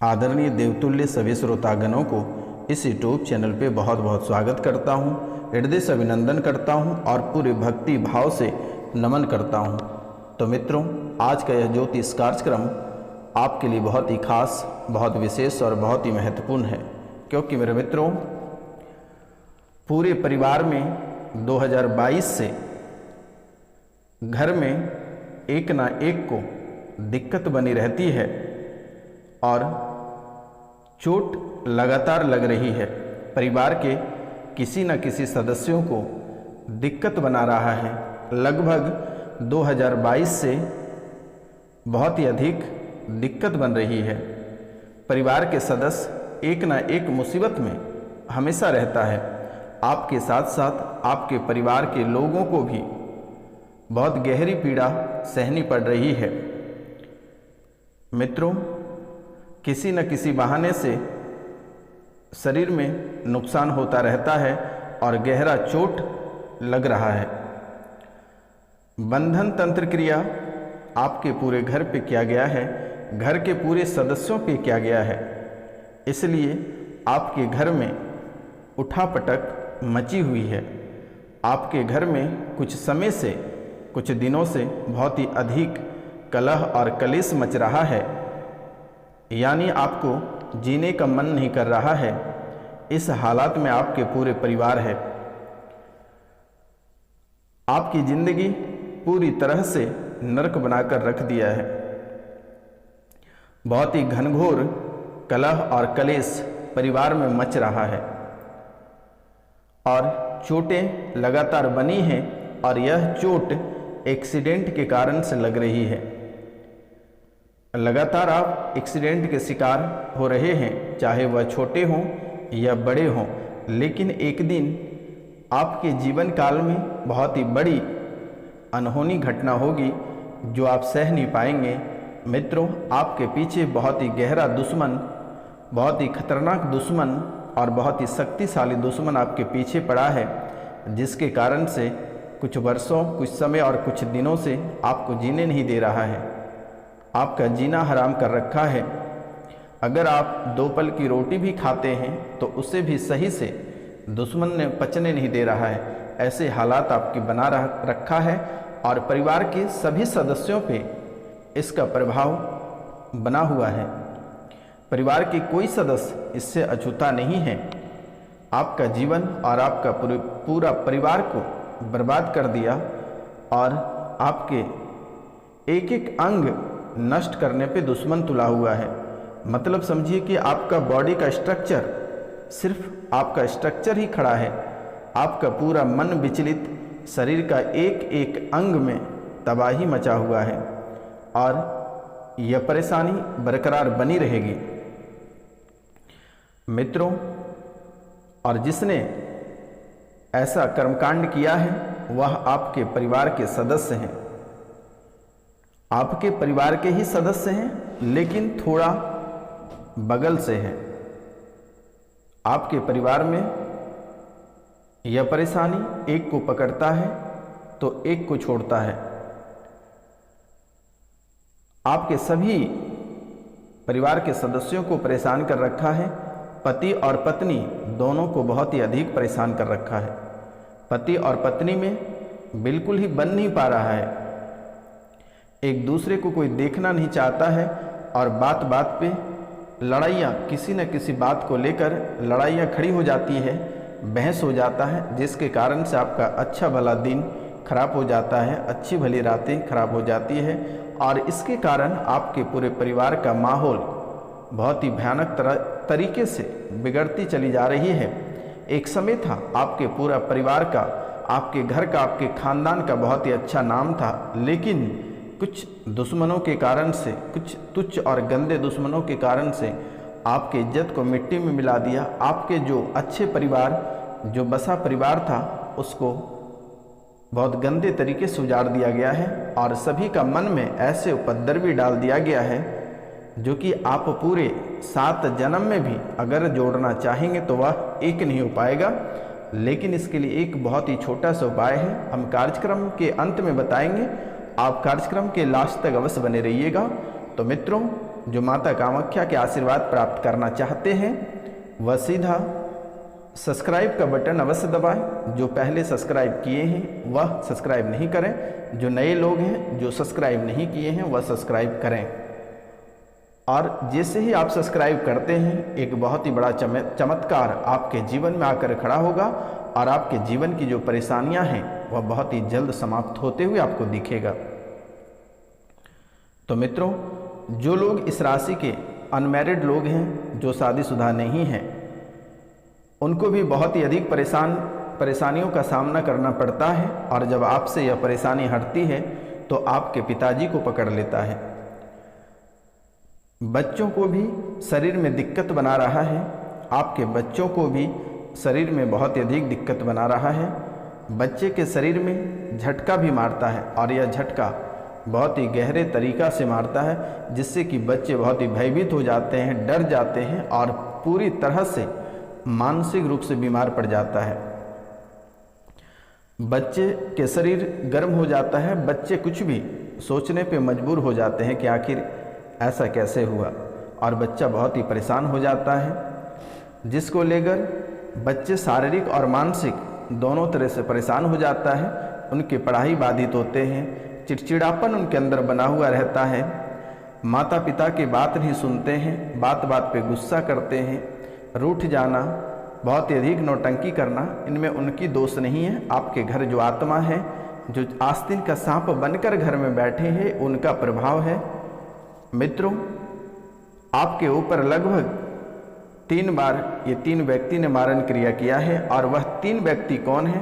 आदरणीय देवतुल्य सभी श्रोतागणों को इस यूट्यूब चैनल पे बहुत बहुत स्वागत करता हूँ, हृदय से अभिनंदन करता हूँ और पूरे भक्ति भाव से नमन करता हूँ। तो मित्रों, आज का यह ज्योतिष कार्यक्रम आपके लिए बहुत ही खास, बहुत विशेष और बहुत ही महत्वपूर्ण है, क्योंकि मेरे मित्रों, पूरे परिवार में 2022 से घर में एक ना एक को दिक्कत बनी रहती है और चोट लगातार लग रही है। परिवार के किसी न किसी सदस्यों को दिक्कत बना रहा है। लगभग 2022 से बहुत ही अधिक दिक्कत बन रही है। परिवार के सदस्य एक न एक मुसीबत में हमेशा रहता है। आपके साथ साथ आपके परिवार के लोगों को भी बहुत गहरी पीड़ा सहनी पड़ रही है। मित्रों, किसी न किसी बहाने से शरीर में नुकसान होता रहता है और गहरा चोट लग रहा है। बंधन तंत्र क्रिया आपके पूरे घर पे किया गया है, घर के पूरे सदस्यों पे किया गया है। इसलिए आपके घर में उठापटक मची हुई है। आपके घर में कुछ समय से, कुछ दिनों से बहुत ही अधिक कलह और कलेश मच रहा है, यानी आपको जीने का मन नहीं कर रहा है। इस हालात में आपके पूरे परिवार है। आपकी जिंदगी पूरी तरह से नरक बनाकर रख दिया है। बहुत ही घनघोर कलह और कलेश परिवार में मच रहा है और चोटें लगातार बनी हैं और यह चोट एक्सीडेंट के कारण से लग रही है। लगातार आप एक्सीडेंट के शिकार हो रहे हैं, चाहे वह छोटे हों या बड़े हों, लेकिन एक दिन आपके जीवन काल में बहुत ही बड़ी अनहोनी घटना होगी जो आप सह नहीं पाएंगे। मित्रों, आपके पीछे बहुत ही गहरा दुश्मन, बहुत ही खतरनाक दुश्मन और बहुत ही शक्तिशाली दुश्मन आपके पीछे पड़ा है, जिसके कारण से कुछ वर्षों, कुछ समय और कुछ दिनों से आपको जीने नहीं दे रहा है। आपका जीना हराम कर रखा है। अगर आप 2 पल की रोटी भी खाते हैं तो उसे भी सही से दुश्मन ने पचने नहीं दे रहा है। ऐसे हालात आपकी बना रखा है और परिवार के सभी सदस्यों पे इसका प्रभाव बना हुआ है। परिवार के कोई सदस्य इससे अछूता नहीं है। आपका जीवन और आपका पूरा परिवार को बर्बाद कर दिया और आपके एक एक अंग नष्ट करने पे दुश्मन तुला हुआ है। मतलब समझिए कि आपका बॉडी का स्ट्रक्चर, सिर्फ आपका स्ट्रक्चर ही खड़ा है। आपका पूरा मन विचलित, शरीर का एक एक अंग में तबाही मचा हुआ है और यह परेशानी बरकरार बनी रहेगी। मित्रों, और जिसने ऐसा कर्मकांड किया है वह आपके परिवार के सदस्य हैं। आपके परिवार के ही सदस्य हैं, लेकिन थोड़ा बगल से है। आपके परिवार में यह परेशानी एक को पकड़ता है तो एक को छोड़ता है। आपके सभी परिवार के सदस्यों को परेशान कर रखा है। पति और पत्नी दोनों को बहुत ही अधिक परेशान कर रखा है। पति और पत्नी में बिल्कुल ही बन नहीं पा रहा है। एक दूसरे को कोई देखना नहीं चाहता है और बात बात पे लड़ाइयाँ, किसी न किसी बात को लेकर लड़ाइयाँ खड़ी हो जाती है, बहस हो जाता है, जिसके कारण से आपका अच्छा भला दिन खराब हो जाता है, अच्छी भली रातें खराब हो जाती है और इसके कारण आपके पूरे परिवार का माहौल बहुत ही भयानक तरीके से बिगड़ती चली जा रही है। एक समय था आपके पूरा परिवार का, आपके घर का, आपके खानदान का बहुत ही अच्छा नाम था, लेकिन कुछ दुश्मनों के कारण से, कुछ तुच्छ और गंदे दुश्मनों के कारण से आपके इज्जत को मिट्टी में मिला दिया। आपके जो अच्छे परिवार, जो बसा परिवार था, उसको बहुत गंदे तरीके से उजाड़ दिया गया है और सभी का मन में ऐसे उपद्रवी डाल दिया गया है जो कि आप पूरे 7 जन्म में भी अगर जोड़ना चाहेंगे तो वह एक नहीं हो पाएगा। लेकिन इसके लिए एक बहुत ही छोटा सा उपाय है, हम कार्यक्रम के अंत में बताएंगे। आप कार्यक्रम के लास्ट तक अवश्य बने रहिएगा। तो मित्रों, जो माता कामाख्या के आशीर्वाद प्राप्त करना चाहते हैं वह सीधा सब्सक्राइब का बटन अवश्य दबाएं। जो पहले सब्सक्राइब किए हैं वह सब्सक्राइब नहीं करें, जो नए लोग हैं जो सब्सक्राइब नहीं किए हैं वह सब्सक्राइब करें। और जैसे ही आप सब्सक्राइब करते हैं एक बहुत ही बड़ा चमत्कार आपके जीवन में आकर खड़ा होगा और आपके जीवन की जो परेशानियां हैं वह बहुत ही जल्द समाप्त होते हुए आपको दिखेगा। तो मित्रों, जो लोग इस राशि के अनमैरिड लोग हैं, जो शादीशुदा नहीं हैं, उनको भी बहुत ही अधिक परेशानियों का सामना करना पड़ता है। और जब आपसे यह परेशानी हटती है तो आपके पिताजी को पकड़ लेता है। बच्चों को भी शरीर में दिक्कत बना रहा है, आपके बच्चों को भी शरीर में बहुत ही अधिक दिक्कत बना रहा है। बच्चे के शरीर में झटका भी मारता है और यह झटका बहुत ही गहरे तरीक़ा से मारता है, जिससे कि बच्चे बहुत ही भयभीत हो जाते हैं, डर जाते हैं और पूरी तरह से मानसिक रूप से बीमार पड़ जाता है। बच्चे के शरीर गर्म हो जाता है, बच्चे कुछ भी सोचने पे मजबूर हो जाते हैं कि आखिर ऐसा कैसे हुआ, और बच्चा बहुत ही परेशान हो जाता है, जिसको लेकर बच्चे शारीरिक और मानसिक दोनों तरह से परेशान हो जाता है। उनकी पढ़ाई बाधित होते हैं, चिड़चिड़ापन उनके अंदर बना हुआ रहता है, माता पिता की बात नहीं सुनते हैं, बात बात पे गुस्सा करते हैं, रूठ जाना, बहुत ही अधिक नौटंकी करना, इनमें उनकी दोष नहीं है। आपके घर जो आत्मा है, जो आस्तीन का सांप बनकर घर में बैठे हैं, उनका प्रभाव है। मित्रों, आपके ऊपर लगभग 3 बार ये 3 व्यक्ति ने मारण क्रिया किया है, और वह 3 व्यक्ति कौन है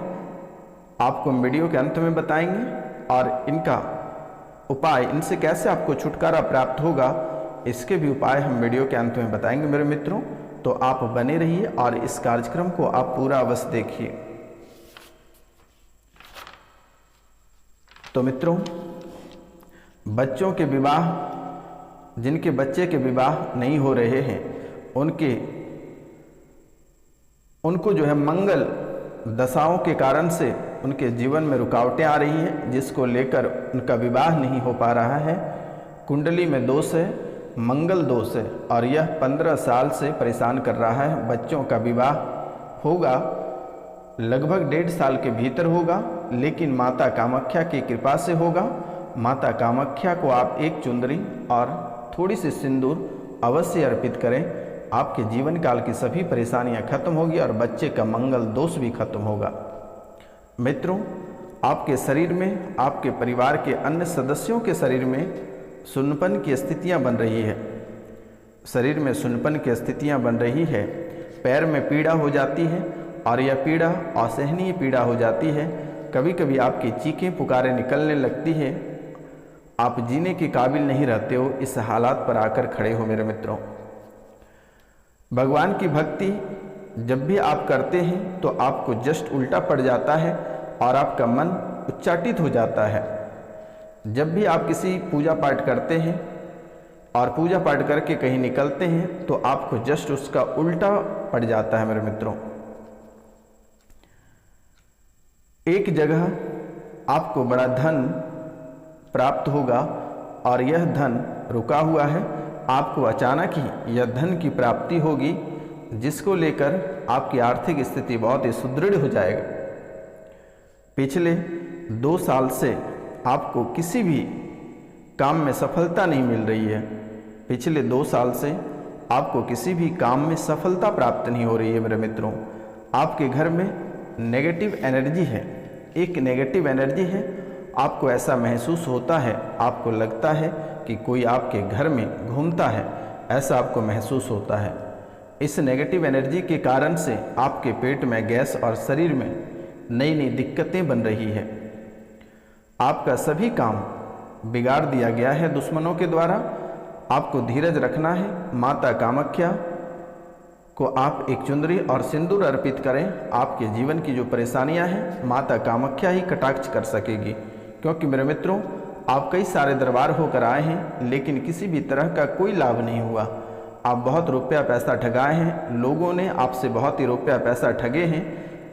आपको हम वीडियो के अंत में बताएंगे, और इनका उपाय, इनसे कैसे आपको छुटकारा प्राप्त होगा, इसके भी उपाय हम वीडियो के अंत में बताएंगे मेरे मित्रों। तो आप बने रहिए और इस कार्यक्रम को आप पूरा अवश्य देखिए। तो मित्रों, बच्चों के विवाह, जिनके बच्चे के विवाह नहीं हो रहे हैं, उनको जो है मंगल दशाओं के कारण से उनके जीवन में रुकावटें आ रही हैं, जिसको लेकर उनका विवाह नहीं हो पा रहा है। कुंडली में दोष है, मंगल दोष है, और यह 15 साल से परेशान कर रहा है। बच्चों का विवाह होगा लगभग 1.5 साल के भीतर होगा, लेकिन माता कामाख्या की कृपा से होगा। माता कामाख्या को आप एक चुंदरी और थोड़ी सी सिंदूर अवश्य अर्पित करें, आपके जीवन काल की सभी परेशानियां खत्म होगी और बच्चे का मंगल दोष भी खत्म होगा। मित्रों, आपके शरीर में, आपके परिवार के अन्य सदस्यों के शरीर में सुन्नपन की स्थितियां बन रही है, शरीर में सुन्नपन की स्थितियां बन रही है, पैर में पीड़ा हो जाती है, और यह पीड़ा असहनीय पीड़ा हो जाती है। कभी कभी आपकी चीखें पुकारें निकलने लगती है, आप जीने के काबिल नहीं रहते हो, इस हालात पर आकर खड़े हो मेरे मित्रों। भगवान की भक्ति जब भी आप करते हैं तो आपको जस्ट उल्टा पड़ जाता है और आपका मन उच्चाटित हो जाता है। जब भी आप किसी पूजा पाठ करते हैं और पूजा पाठ करके कहीं निकलते हैं तो आपको जस्ट उसका उल्टा पड़ जाता है मेरे मित्रों। एक जगह आपको बड़ा धन प्राप्त होगा और यह धन रुका हुआ है, आपको अचानक ही यह धन की प्राप्ति होगी, जिसको लेकर आपकी आर्थिक स्थिति बहुत ही सुदृढ़ हो जाएगा। पिछले 2 साल से आपको किसी भी काम में सफलता नहीं मिल रही है, पिछले 2 साल से आपको किसी भी काम में सफलता प्राप्त नहीं हो रही है मेरे मित्रों। आपके घर में नेगेटिव एनर्जी है, एक नेगेटिव एनर्जी है, आपको ऐसा महसूस होता है, आपको लगता है कि कोई आपके घर में घूमता है, ऐसा आपको महसूस होता है। इस नेगेटिव एनर्जी के कारण से आपके पेट में गैस और शरीर में नई नई दिक्कतें बन रही है। आपका सभी काम बिगाड़ दिया गया है दुश्मनों के द्वारा। आपको धीरज रखना है। माता कामाख्या को आप एक चुंदरी और सिंदूर अर्पित करें, आपके जीवन की जो परेशानियां हैं माता कामाख्या ही कटाक्ष कर सकेगी। क्योंकि मेरे मित्रों, आप कई सारे दरबार होकर आए हैं लेकिन किसी भी तरह का कोई लाभ नहीं हुआ। आप बहुत रुपया पैसा ठगाए हैं, लोगों ने आपसे बहुत ही रुपया पैसा ठगे हैं,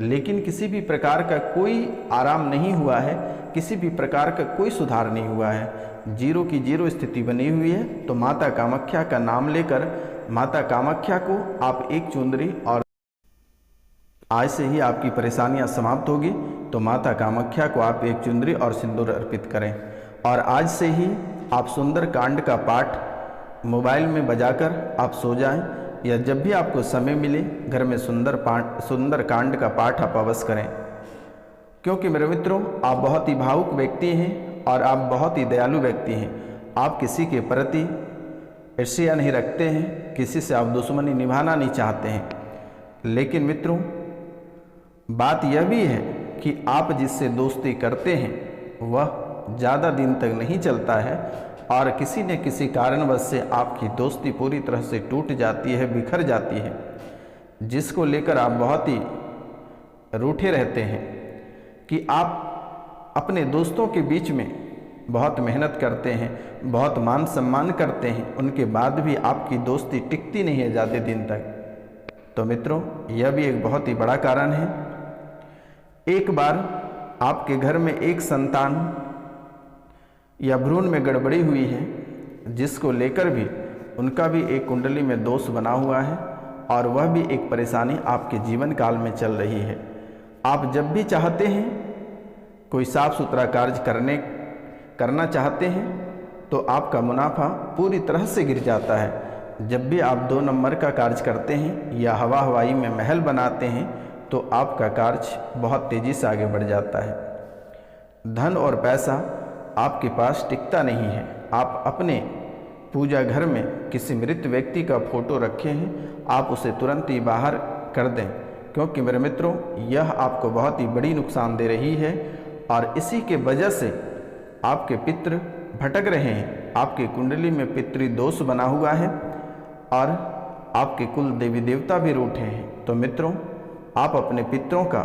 लेकिन किसी भी प्रकार का कोई आराम नहीं हुआ है, किसी भी प्रकार का कोई सुधार नहीं हुआ है। जीरो की जीरो स्थिति बनी हुई है, तो माता कामाख्या का नाम लेकर माता कामाख्या को आप एक चुंदरी, और आज से ही आपकी परेशानियां समाप्त होगी, तो माता कामाख्या को आप एक चुंदरी और सिंदूर अर्पित करें। और आज से ही आप सुंदर कांड का पाठ मोबाइल में बजाकर आप सो जाएं, या जब भी आपको समय मिले घर में सुंदर कांड का पाठ आप अवश्य करें। क्योंकि मेरे मित्रों, आप बहुत ही भावुक व्यक्ति हैं और आप बहुत ही दयालु व्यक्ति हैं। आप किसी के प्रति ईर्ष्या नहीं रखते हैं, किसी से आप दुश्मनी निभाना नहीं चाहते हैं। लेकिन मित्रों, बात यह भी है कि आप जिससे दोस्ती करते हैं वह ज़्यादा दिन तक नहीं चलता है, और किसी न किसी कारणवश से आपकी दोस्ती पूरी तरह से टूट जाती है, बिखर जाती है, जिसको लेकर आप बहुत ही रूठे रहते हैं कि आप अपने दोस्तों के बीच में बहुत मेहनत करते हैं, बहुत मान सम्मान करते हैं, उनके बाद भी आपकी दोस्ती टिकती नहीं है ज़्यादा दिन तक। तो मित्रों, यह भी एक बहुत ही बड़ा कारण है। एक बार आपके घर में एक संतान या भ्रूण में गड़बड़ी हुई है, जिसको लेकर भी उनका भी एक कुंडली में दोष बना हुआ है, और वह भी एक परेशानी आपके जीवन काल में चल रही है। आप जब भी चाहते हैं कोई साफ सुथरा कार्य करना चाहते हैं, तो आपका मुनाफा पूरी तरह से गिर जाता है। जब भी आप 2 नंबर का कार्य करते हैं या हवाई में महल बनाते हैं, तो आपका कार्य बहुत तेज़ी से आगे बढ़ जाता है। धन और पैसा आपके पास टिकता नहीं है। आप अपने पूजा घर में किसी मृत व्यक्ति का फोटो रखे हैं, आप उसे तुरंत ही बाहर कर दें, क्योंकि मेरे मित्रों, यह आपको बहुत ही बड़ी नुकसान दे रही है, और इसी के वजह से आपके पितृ भटक रहे हैं। आपके कुंडली में पितृ दोष बना हुआ है, और आपके कुल देवी देवता भी रूठे हैं। तो मित्रों, आप अपने पितरों का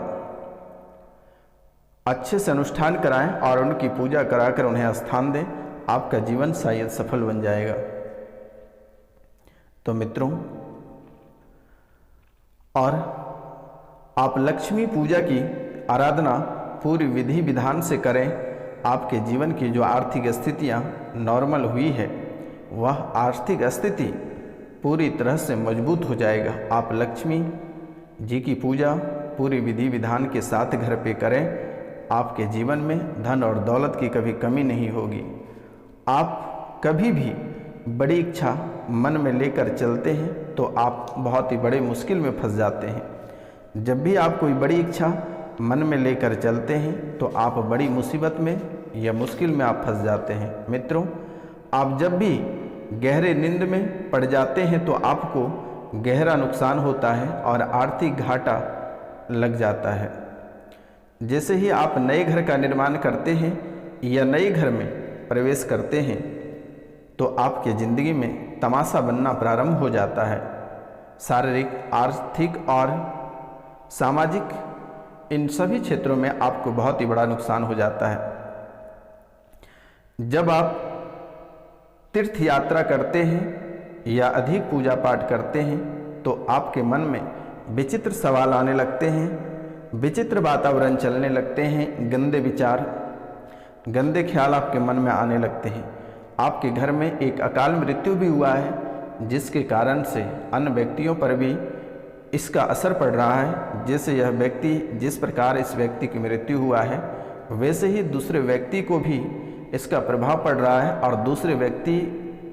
अच्छे से अनुष्ठान कराएं और उनकी पूजा कराकर उन्हें स्थान दें। आपका जीवन शायद सफल बन जाएगा। तो मित्रों, और आप लक्ष्मी पूजा की आराधना पूरी विधि विधान से करें। आपके जीवन की जो आर्थिक स्थितियां नॉर्मल हुई है, वह आर्थिक स्थिति पूरी तरह से मजबूत हो जाएगा। आप लक्ष्मी जी की पूजा पूरी विधि विधान के साथ घर पे करें। आपके जीवन में धन और दौलत की कभी कमी नहीं होगी। आप कभी भी बड़ी इच्छा मन में लेकर चलते हैं तो आप बहुत ही बड़े मुश्किल में फंस जाते हैं। जब भी आप कोई बड़ी इच्छा मन में लेकर चलते हैं तो आप बड़ी मुसीबत में या मुश्किल में आप फंस जाते हैं। मित्रों, आप जब भी गहरे नींद में पड़ जाते हैं तो आपको गहरा नुकसान होता है और आर्थिक घाटा लग जाता है। जैसे ही आप नए घर का निर्माण करते हैं या नए घर में प्रवेश करते हैं, तो आपके ज़िंदगी में तमाशा बनना प्रारंभ हो जाता है। शारीरिक, आर्थिक और सामाजिक, इन सभी क्षेत्रों में आपको बहुत ही बड़ा नुकसान हो जाता है। जब आप तीर्थ यात्रा करते हैं या अधिक पूजा पाठ करते हैं, तो आपके मन में विचित्र सवाल आने लगते हैं, विचित्र वातावरण चलने लगते हैं, गंदे विचार, गंदे ख्याल आपके मन में आने लगते हैं। आपके घर में एक अकाल मृत्यु भी हुआ है, जिसके कारण से अन्य व्यक्तियों पर भी इसका असर पड़ रहा है। जैसे यह व्यक्ति, जिस प्रकार इस व्यक्ति की मृत्यु हुआ है, वैसे ही दूसरे व्यक्ति को भी इसका प्रभाव पड़ रहा है, और दूसरे व्यक्ति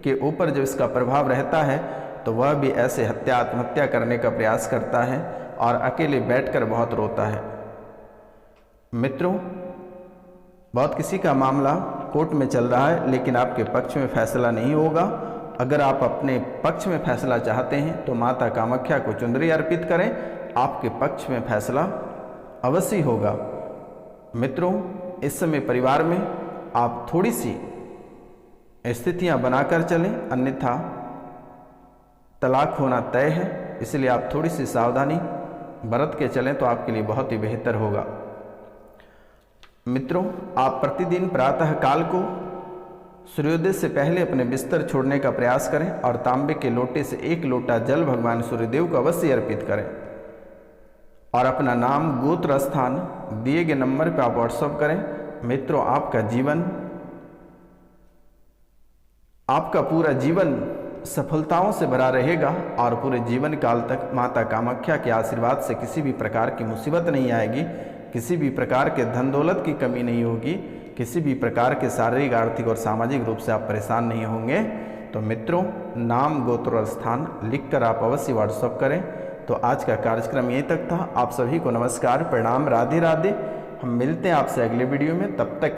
के ऊपर जब इसका प्रभाव रहता है तो वह भी ऐसे आत्महत्या करने का प्रयास करता है और अकेले बैठकर बहुत रोता है। मित्रों, बहुत किसी का मामला कोर्ट में चल रहा है, लेकिन आपके पक्ष में फैसला नहीं होगा। अगर आप अपने पक्ष में फैसला चाहते हैं तो माता कामाख्या को चुंदरी अर्पित करें, आपके पक्ष में फैसला अवश्य होगा। मित्रों, इस समय परिवार में आप थोड़ी सी स्थितियां बनाकर चलें, अन्यथा तलाक होना तय है। इसलिए आप थोड़ी सी सावधानी बरत के चलें तो आपके लिए बहुत ही बेहतर होगा। मित्रों, आप प्रतिदिन प्रातः काल को सूर्योदय से पहले अपने बिस्तर छोड़ने का प्रयास करें और तांबे के लोटे से 1 लोटा जल भगवान सूर्यदेव को अवश्य अर्पित करें, और अपना नाम, गोत्र, स्थान दिए गए नंबर पर आप व्हाट्सएप करें। मित्रों, आपका जीवन आपका पूरा जीवन सफलताओं से भरा रहेगा और पूरे जीवन काल तक माता कामाख्या के आशीर्वाद से किसी भी प्रकार की मुसीबत नहीं आएगी, किसी भी प्रकार के धन दौलत की कमी नहीं होगी, किसी भी प्रकार के शारीरिक, आर्थिक और सामाजिक रूप से आप परेशान नहीं होंगे। तो मित्रों, नाम, गोत्र और स्थान लिखकर आप अवश्य व्हाट्सअप करें। तो आज का कार्यक्रम यहीं तक था। आप सभी को नमस्कार, प्रणाम, राधे राधे। हम मिलते हैं आपसे अगले वीडियो में, तब तक